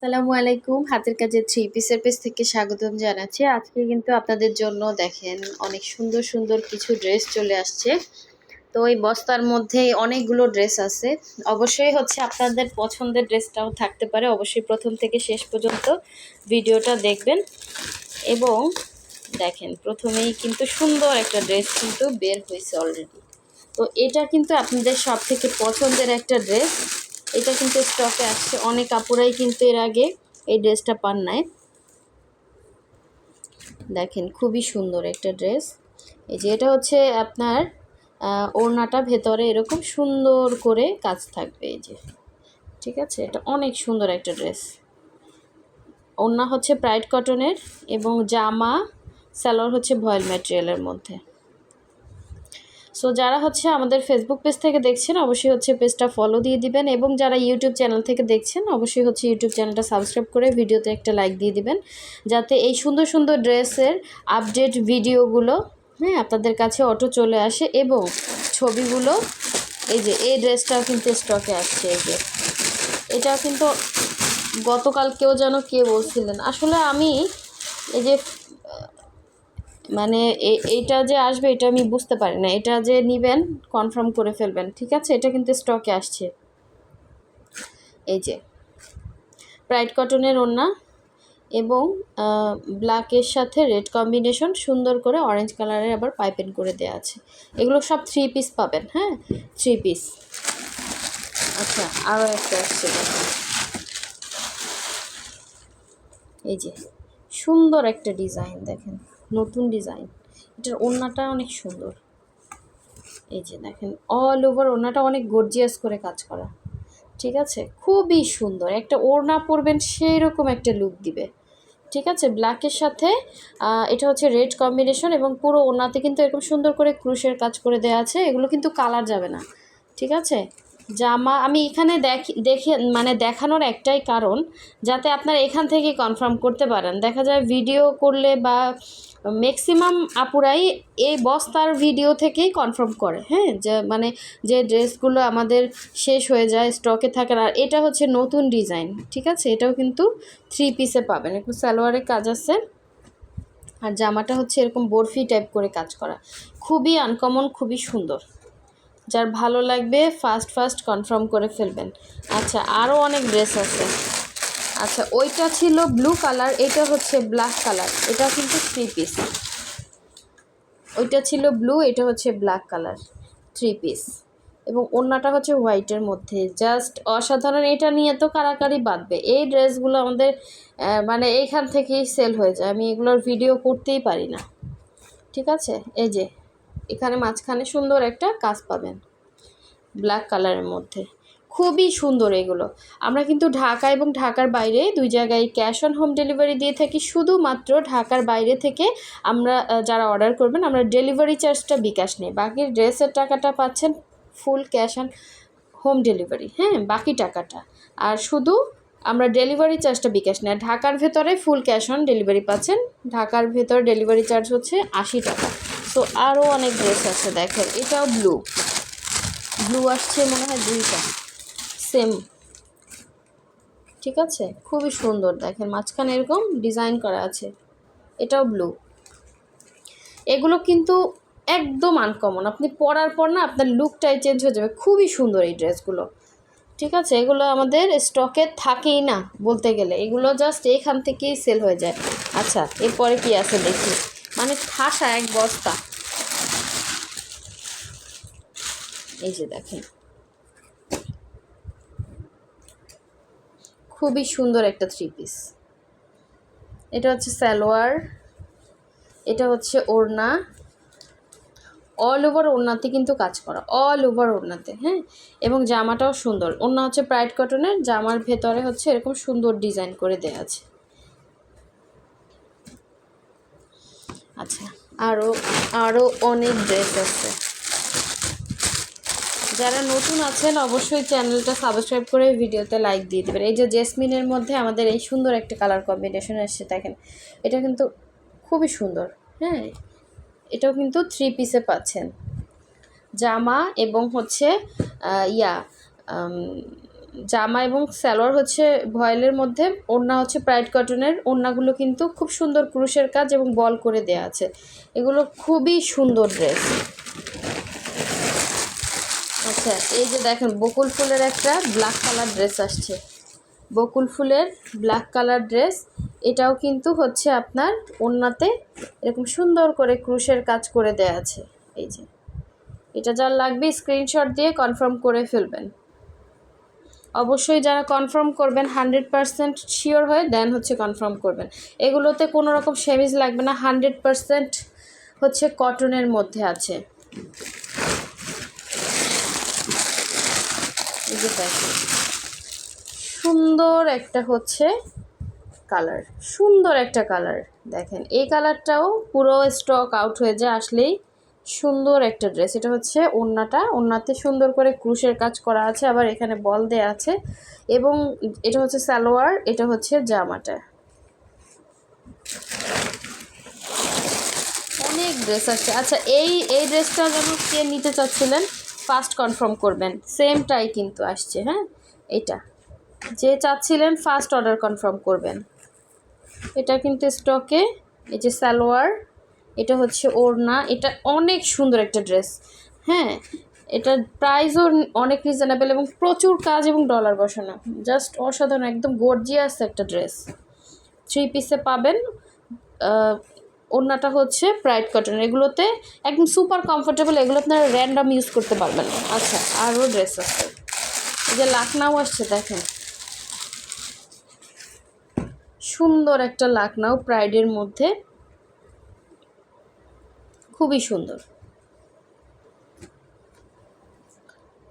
আসসালামু আলাইকুম। হাতের কাজের থ্রি পিসের পেজ থেকে স্বাগতম জানাচ্ছি। আজকে কিন্তু আপনাদের জন্য দেখেন অনেক সুন্দর, সুন্দর কিছু ড্রেস চলে আসছে। তো এই বস্তার মধ্যে অনেকগুলো ড্রেস আছে। অবশ্যই হচ্ছে আপনাদের পছন্দের ড্রেসটাও থাকতে পারে। অবশ্যই প্রথম থেকে শেষ পর্যন্ত ভিডিওটা দেখবেন। এবং দেখেন প্রথমেই কিন্তু সুন্দর একটা ড্রেস কিন্তু বের হয়েছে অলরেডি। তো এটা কিন্তু আপনাদের সবথেকে পছন্দের একটা ড্রেস। এটা কিন্তু স্টকে আসছে। অনেক আপুরাই কিন্তু এর আগে এই ড্রেসটা পান নাই। দেখেন খুবই সুন্দর একটা ড্রেস। এই যে এটা হচ্ছে আপনার ওড়নাটা ভেতরে এরকম সুন্দর করে কাজ থাকবে। এই যে ঠিক আছে, এটা অনেক সুন্দর একটা ড্রেস। ওড়না হচ্ছে প্রাইড কটনের এবং জামা সালোয়ার হচ্ছে ভয়েল ম্যাটেরিয়ালের মধ্যে। সো যারা হচ্ছে আমাদের ফেসবুক পেজ থেকে দেখছেন অবশ্যই হচ্ছে পেজটা ফলো দিয়ে দিবেন, এবং যারা ইউটিউব চ্যানেল থেকে দেখছেন অবশ্যই হচ্ছে ইউটিউব চ্যানেলটা সাবস্ক্রাইব করে ভিডিওতে একটা লাইক দিয়ে দিবেন, যাতে এই সুন্দর সুন্দর ড্রেসের আপডেট ভিডিওগুলো আপনাদের কাছে অটো চলে আসে। এবং ছবিগুলো, এই যে এই ড্রেসটাও কিন্তু স্টকে আসছে। এই যে এটাও কিন্তু গতকালকেও যেন কে বলছিলেন, আসলে আমি এই যে মানে এইটা যে আসবে এটা আমি বুঝতে পারি না। এটা যে নেবেন কনফার্ম করে ফেলবেন, ঠিক আছে? এটা কিন্তু স্টকে আসছে। এই যে প্রাইড কটনের ওড়না এবং ব্ল্যাকের সাথে রেড কম্বিনেশন, সুন্দর করে অরেঞ্জ কালারের আবার পাইপিং করে দেওয়া আছে। এগুলো সব থ্রি পিস পাবেন। হ্যাঁ, থ্রি পিস। আচ্ছা, আরও একটা আসছে দেখুন। এই যে সুন্দর একটা ডিজাইন, দেখেন নতুন ডিজাইন। এটার ওড়নাটা অনেক সুন্দর। এই যে দেখেন অল ওভার ওড়নাটা অনেক গর্জিয়াস করে কাজ করা, ঠিক আছে? খুবই সুন্দর একটা ওড়না পরবেন সেই রকম একটা লুক দিবে, ঠিক আছে? ব্ল্যাকের সাথে এটা হচ্ছে রেড কম্বিনেশন, এবং পুরো ওড়নাতে কিন্তু এরকম সুন্দর করে ক্রুশের কাজ করে দেওয়া আছে। এগুলো কিন্তু কালার যাবে না, ঠিক আছে? জামা আমি এখানে দেখে মানে দেখানোর একটাই কারণ, যাতে আপনারা এখান থেকে কনফার্ম করতে পারেন। দেখা যায় ভিডিও করলে বা ম্যাক্সিমাম আপুরাই এই বস্তার ভিডিও থেকেই কনফার্ম করে, হ্যাঁ, যে মানে যে ড্রেসগুলো আমাদের শেষ হয়ে যায়, স্টকে থাকে না। আর এটা হচ্ছে নতুন ডিজাইন, ঠিক আছে? এটাও কিন্তু থ্রি পিসে পাবেন। একটু সালোয়ারের কাজ আছে, আর জামাটা হচ্ছে এরকম বরফি টাইপ করে কাজ করা। খুবই আনকমন, খুবই সুন্দর। যার ভালো লাগবে ফার্স্ট ফার্স্ট কনফার্ম করে ফেলবেন। আচ্ছা, আরও অনেক ড্রেস আছে। আচ্ছা, ওইটা ছিল ব্লু কালার, এটা হচ্ছে ব্ল্যাক কালার। এটা কিন্তু থ্রি পিস। ওইটা ছিল ব্লু, এটা হচ্ছে ব্ল্যাক কালার, থ্রি পিস। এবং ওড়নাটা হচ্ছে হোয়াইটের মধ্যে, জাস্ট অসাধারণ। এটা নিয়ে তো কারাকারি বাঁধবে। এই ড্রেসগুলো আমাদের মানে এইখান থেকেই সেল হয়ে যায়। আমি এগুলোর ভিডিও করতেই পারি না, ঠিক আছে? এই যে এখানে মাঝখানে সুন্দর একটা কাজ পাবেন ব্ল্যাক কালারের মধ্যে, খুবই সুন্দর এগুলো। আমরা কিন্তু ঢাকা এবং ঢাকার বাইরে দুই জায়গায় ক্যাশ অন হোম ডেলিভারি দিয়ে থাকি। শুধুমাত্র ঢাকার বাইরে থেকে আমরা যারা অর্ডার করবেন, আমরা ডেলিভারি চার্জটা বিকাশ নেই। বাকি ড্রেসের টাকাটা পাচ্ছেন full cash on home delivery, হ্যাঁ, বাকি টাকাটা। আর শুধু আমরা ডেলিভারি চার্জটা বিকাশ নেই। ঢাকার ভেতরে ফুল ক্যাশ অন ডেলিভারি পাচ্ছেন। ঢাকার ভেতরে ডেলিভারি চার্জ হচ্ছে 80 টাকা। সো আরও অনেক ড্রেস আছে। দেখেন এটাও ব্লু, ব্লু আসছে মনে হয় দুইটা সেম, ঠিক আছে? খুবই সুন্দর। দেখেন মাঝখানে এরকম ডিজাইন করা আছে, এটাও ব্লু। এগুলো কিন্তু একদম আনকমন, আপনি পরার পর না আপনার লুকটাই চেঞ্জ হয়ে যাবে। খুবই সুন্দর এই ড্রেসগুলো, ঠিক আছে? এগুলো আমাদের স্টকে থাকেই না বলতে গেলে, এগুলো জাস্ট এখান থেকেই সেল হয়ে যায়। আচ্ছা, এরপরে কি আছে দেখি। মানে ঠাসা এক বস্তা। এই যে দেখেন খুবই সুন্দর একটা থ্রি পিস। এটা হচ্ছে সালোয়ার, এটা হচ্ছে ওড়না। অল ওভার ওড়নাতে কিন্তু কাজ করা, অল ওভার ওড়নাতে, হ্যাঁ। এবং জামাটাও সুন্দর। ওড়না হচ্ছে প্রাইড কটনের, জামার ভেতরে হচ্ছে এরকম সুন্দর ডিজাইন করে দেওয়া আছে। আচ্ছা, আরও আরও অনেক ড্রেস আছে। যারা নতুন আছেন অবশ্যই চ্যানেলটা সাবস্ক্রাইব করে ভিডিওতে লাইক দিয়ে দেবেন। এই যে জেসমিনের মধ্যে আমাদের এই সুন্দর একটা কালার কম্বিনেশন এসেছে, দেখেন এটা কিন্তু খুবই সুন্দর, হ্যাঁ। এটাও কিন্তু থ্রি পিসে পাচ্ছেন, জামা এবং হচ্ছে ইয়া জামা এবং সালোয়ার হচ্ছে ভয়েলের মধ্যে, ওড়না হচ্ছে প্রাইড কটনের। ওড়নাগুলো কিন্তু খুব সুন্দর ক্রুশের কাজ এবং বল করে দেয়া আছে। এগুলো খুবই সুন্দর ড্রেস। আচ্ছা, এই যে দেখেন বকুল ফুলের একটা ব্ল্যাক কালার ড্রেস আসছে, বকুল ফুলের ব্ল্যাক কালার ড্রেস। এটাও কিন্তু হচ্ছে আপনার ওড়নাতে এরকম সুন্দর করে ক্রুশের কাজ করে দেয়া আছে। এই যে এটা যার লাগবে স্ক্রিনশট দিয়ে কনফার্ম করে ফেলবেন। অবশ্যই যারা কনফার্ম করবেন 100% শিওর হয়ে দেন হচ্ছে কনফার্ম করবেন। এগুলোতে কোনো রকম সেমিজ লাগবে না, 100% হচ্ছে কটনের মধ্যে আছে। এই যে দেখেন সুন্দর একটা হচ্ছে কালার, সুন্দর একটা কালার। দেখেন এই কালারটাও পুরো স্টক আউট হয়ে যায় আসলেই। সুন্দর একটা ড্রেস। এটা হচ্ছে ওড়নাটা, ওড়নাতে সুন্দর করে ক্রুশের কাজ করা আছে, আবার এখানে বল দেয়া আছে। এবং এটা হচ্ছে সালোয়ার, এটা হচ্ছে জামাটা। অনেক ড্রেস আছে। আচ্ছা, এই ড্রেসটা যেন কে নিতে চাচ্ছিলেন ফার্স্ট কনফার্ম করবেন, সেমটাই কিন্তু আসছে। হ্যাঁ, এটা যে চাচ্ছিলেন ফার্স্ট অর্ডার কনফার্ম করবেন। এটা কিন্তু স্টকে। এই যে সালোয়ার, এটা হচ্ছে ওড়না। এটা অনেক সুন্দর একটা ড্রেস। হ্যাঁ, এটার প্রাইসও অনেক রিজনেবল এবং প্রচুর কাজ এবং ডলার বসানো, জাস্ট অসাধারণ, একদম গর্জিয়াস একটা ড্রেস। 3 পিসে পাবেন। ওড়নাটা হচ্ছে প্রাইড কটন। এগুলোতে একদম সুপার কমফোর্টেবল, এগুলো আপনারা র্যান্ডম ইউজ করতে পারবেন। আচ্ছা, আরও ড্রেস আছে। এই যে লাকনাও আসছে, দেখেন সুন্দর একটা লাকনাও প্রাইডের মধ্যে, খুবই সুন্দর।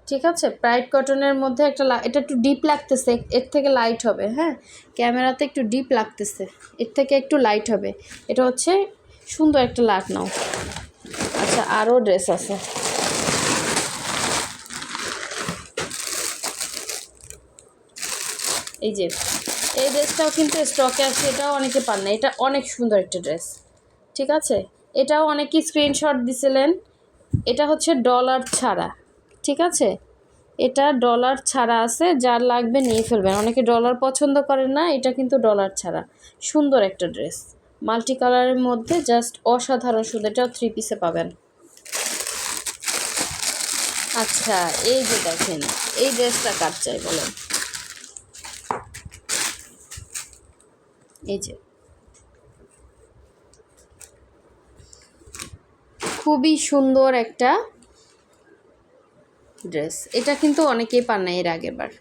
ঠিক আছে, প্রাইড কটনের মধ্যে একটা এটা একটু ডিপ লাগতেছে, এর থেকে লাইট হবে। হ্যাঁ, ক্যামেরাতে একটু ডিপ লাগতেছে, এর থেকে একটু লাইট হবে। এটা হচ্ছে সুন্দর একটা লাকনাও। আচ্ছা, আরও ড্রেস আছে। এই যে এই ড্রেসটাও কিন্তু স্টকে আছে, এটাও অনেকে পান না। এটা অনেক সুন্দর একটা ড্রেস। ঠিক আছে, এটাও অনেকেই স্ক্রিনশট দিছিলেন। এটা হচ্ছে ডলার ছাড়া। ঠিক আছে, এটা ডলার ছাড়া আছে, যার লাগবে নিয়ে ফেলবেন। অনেকে ডলার পছন্দ করেন না, এটা কিন্তু ডলার ছাড়া। সুন্দর একটা ড্রেস, মাল্টি কালারের মধ্যে, জাস্ট অসাধারণ সুন্দর। এটাও 3 পিসে পাবেন। আচ্ছা, এই যে দেখেন এই ড্রেসটা কার চাই বলেন। এই যে খুবই সুন্দর একটা ড্রেস। এটা কিন্তু অনেকেই পান না এর আগের বার।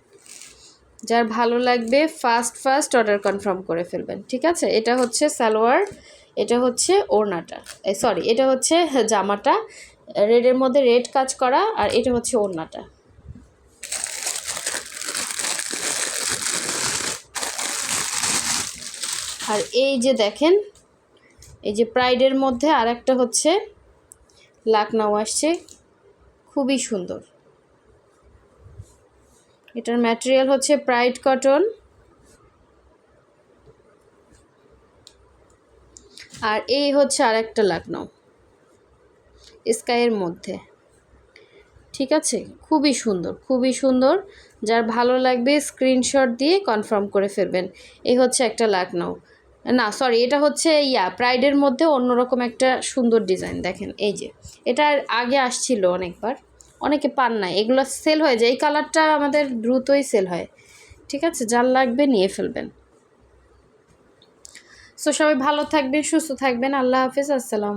যার ভালো লাগবে ফার্স্ট অর্ডার কনফার্ম করে ফেলবেন। ঠিক আছে, এটা হচ্ছে সালোয়ার, এটা হচ্ছে ওড়নাটা, সরি এটা হচ্ছে জামাটা, রেডের মধ্যে রেড কাজ করা, আর এটা হচ্ছে ওড়নাটা। আর এই যে দেখেন, এই যে প্রাইডের মধ্যে আর একটা হচ্ছে লাকনাও আসছে, খুবই সুন্দর। এটার ম্যাটেরিয়াল হচ্ছে প্রাইড কটন। আর এই হচ্ছে আর একটা লাকনাও স্কাইয়ের মধ্যে। ঠিক আছে, খুবই সুন্দর, খুবই সুন্দর। যার ভালো লাগবে স্ক্রিনশট দিয়ে কনফার্ম করে ফেলবেন। এই হচ্ছে একটা লাকনাও, না সরি এটা হচ্ছে প্রাইডের মধ্যে অন্যরকম একটা সুন্দর ডিজাইন। দেখেন এই যে এটা আগে আসছিল অনেকবার, অনেকে পান না, এগুলো সেল হয়ে যায়। এই কালারটা আমাদের দ্রুতই সেল হয়। ঠিক আছে, যার লাগবে নিয়ে ফেলবেন। সো সবাই ভালো থাকবেন, সুস্থ থাকবেন। আল্লাহ হাফিজ, আসসালাম।